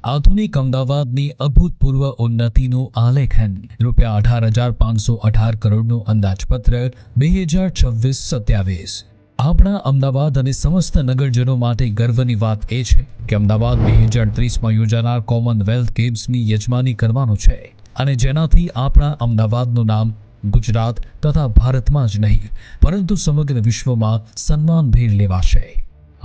આધુનિક અમદાવાદની અભૂતપૂર્વ ઉન્નતિનું આલેખન ₹18,518 કરોડનું અંદાજપત્ર 2026-27। આપણા અમદાવાદ અને સમસ્ત નગરજનો માટે ગર્વની વાત એ છે કે અમદાવાદ 2030માં યોજાનાર કોમનવેલ્થ ગેમ્સની યજમાની કરવાનું છે અને જેનાથી આપણા અમદાવાદનું નામ ગુજરાત તથા ભારતમાં જ નહીં પરંતુ સમગ્ર વિશ્વમાં સન્માનભેર લેવાશે।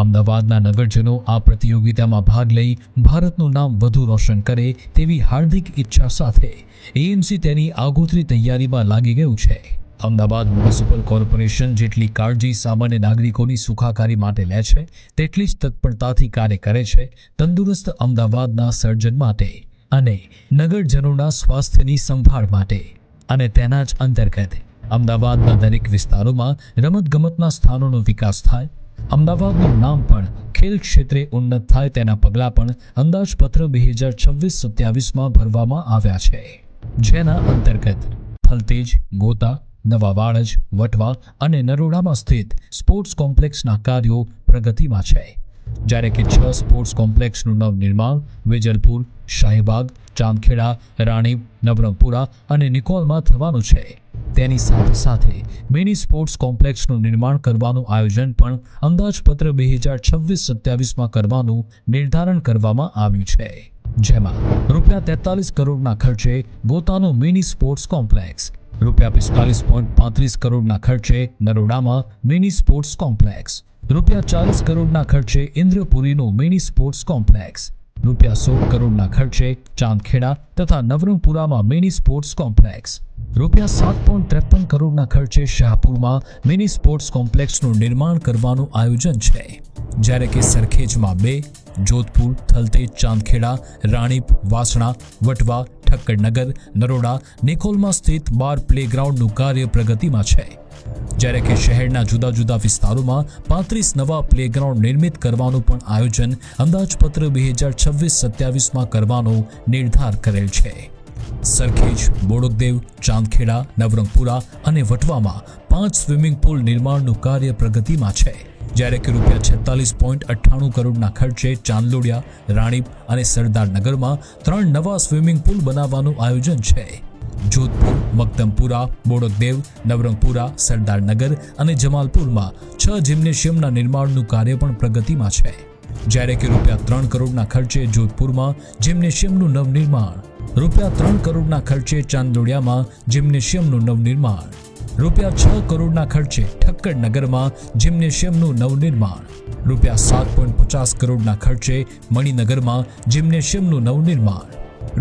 અમદાવાદના નગરજનો આ પ્રતિયોગિતામાં ભાગ લઈ ભારતનું નામ વધુ રોશન કરે તેવી હાર્દિક ઈચ્છા સાથે એએમસી તેની આગોતરી તૈયારીમાં લાગી ગયું છે। અમદાવાદ મ્યુનિસિપલ કોર્પોરેશન જેટલી કાળજી સામાન્ય નાગરિકોની સુખાકારી માટે લે છે તેટલી જ તત્પરતાથી કાર્ય કરે છે તંદુરસ્ત અમદાવાદના સર્જન માટે અને નગરજનોના સ્વાસ્થ્યની સંભાળ માટે। અને તેના જ અંતર્ગત અમદાવાદના દરેક વિસ્તારોમાં રમતગમતના સ્થાનોનો વિકાસ થાય, અમદાવાદનું નામ પણ ખેલ ક્ષેત્રે ઉન્નત થાય તેના પગલાં પણ અંદાજપત્ર 2026-27માં ભરવામાં આવ્યા છે, જેના અંતર્ગત થલતેજ, ગોતા, નવા વાડજ, વટવા અને નરોડામાં સ્થિત સ્પોર્ટ્સ કોમ્પ્લેક્સના કાર્યો પ્રગતિમાં છે, જ્યારે કે 6 સ્પોર્ટ્સ કોમ્પ્લેક્સનું નવનિર્માણ વેજલપુર, શાહીબાગ, ચાંદખેડા, રાણીપ, નવરંગપુરા અને નિકોલમાં થવાનું છે। તેની સાથે સાથે મિની સ્પોર્ટ્સ કોમ્પ્લેક્સનું નિર્માણ કરવાનું આયોજન પણ અંદાજપત્ર 2026-27માં કરવાનું નિર્ધારણ કરવામાં આવ્યું છે, જેમાં ₹43 કરોડના ખર્ચે ગોતાનું મિની સ્પોર્ટ્સ કોમ્પ્લેક્સ, ₹45.35 કરોડના ખર્ચે નરોડામાં મિની સ્પોર્ટ્સ કોમ્પ્લેક્સ, ₹40 કરોડના ખર્ચે ઇન્દ્રપુરીનું મિની સ્પોર્ટ્સ કોમ્પ્લેક્સ, ₹16 કરોડના ખર્ચે ચાંદખેડા તથા નવરંગપુરામાં મિની સ્પોર્ટ્સ કોમ્પ્લેક્સ, ₹7.53 કરોડના ખર્ચે શાહપુરમાં મિની સ્પોર્ટ્સ કોમ્પ્લેક્સનું નિર્માણ કરવાનું આયોજન છે, જ્યારે કે સરખેજમાં 2, જોધપુર, થલતેજ, ચાંદખેડા, રાણીપ, વાસણા, વટવા, ઠક્કરનગર, નરોડા, નિકોલમાં સ્થિત 12 પ્લેગ્રાઉન્ડનું કાર્ય પ્રગતિમાં છે, જ્યારે કે શહેરના જુદા જુદા વિસ્તારોમાં 35 નવા પ્લેગ્રાઉન્ડ નિર્મિત કરવાનું પણ આયોજન અંદાજપત્ર 2026-27માં કરવાનો નિર્ધાર કરેલ છે। સરખેજ, બોડકદેવ, ચાંદખેડા, નવરંગપુરા અને વટવામાં 5 સ્વિમિંગ પુલ નિર્માણનું કાર્ય પ્રગતિમાં છે, જ્યારે કે ₹46.98 કરોડના ખર્ચે ચાંદલોડિયા, રાણીપ અને સરદારનગરમાં 3 નવા સ્વિમિંગ પુલ બનાવવાનું આયોજન છે। જોધપુર, મક્તમપુરા, બોડકદેવ, નવરંગપુરા, સરદારનગર અને જમાલપુરમાં 6 જિમ્નેશિયમના નિર્માણનું કાર્ય પણ પ્રગતિમાં છે, જ્યારે કે ₹3 કરોડના ખર્ચે જોધપુરમાં જિમ્નેશિયમનું નવનિર્માણ, ₹3 કરોડના ખર્ચે ચાંદલોડિયામાં જિમ્નેશિયમનું નવનિર્માણ, ₹6 કરોડના ખર્ચે ઠક્કરનગરમાં જિમ્નેશિયમનું નવનિર્માણ, ₹7.50 કરોડના ખર્ચે મણિનગરમાં જિમ્નેશિયમનું નવનિર્માણ,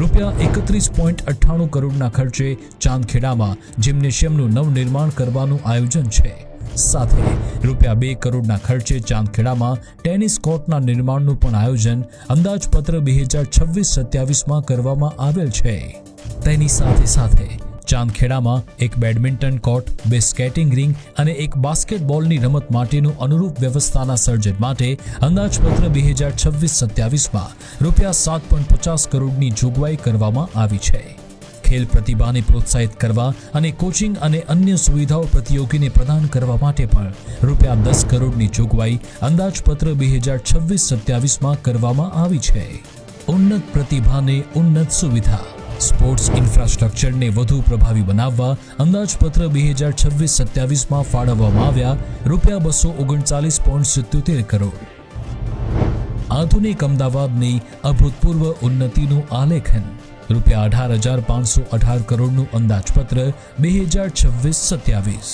₹31.98 કરોડના ખર્ચે ચાંદખેડામાં જિમ્નેશિયમનું નવનિર્માણ કરવાનું આયોજન છે, સાથે ₹2 કરોડના ખર્ચે ચાંદખેડામાં ટેનિસ કોર્ટના નિર્માણનું પણ આયોજન અંદાજપત્ર 2026-27માં કરવામાં આવેલ છે। તેની સાથે સાથે ચાંદખેડામાં એક બેડમિન્ટન કોર્ટ, 2 સ્કેટિંગ રિંગ અને એક બાસ્કેટબોલની રમત માટેનું અનુરૂપ વ્યવસ્થાના સર્જન માટે અંદાજપત્ર 2026-27માં ₹7.50 કરોડની જોગવાઈ કરવામાં આવી છે। ખેલ પ્રતિભાને પ્રોત્સાહિત કરવા અને કોચિંગ અને અન્ય સુવિધાઓ પ્રતિયોગીને પ્રદાન કરવા માટે પણ ₹10 કરોડની જોગવાઈ અંદાજપત્ર 2026-27માં કરવામાં આવી છે। ઉન્નત પ્રતિભાને ઉન્નત સુવિધા, સ્પોર્ટ્સ ઇન્ફ્રાસ્ટ્રક્ચરને વધુ પ્રભાવી બનાવવા અંદાજપત્ર 2026-27માં ફાળવવામાં આવ્યા ₹239.77 કરોડ। આધુનિક અમદાવાદની અભૂતપૂર્વ ઉન્નતિનું આલેખન ₹18,518 કરોડનું અંદાજપત્ર 2026-27।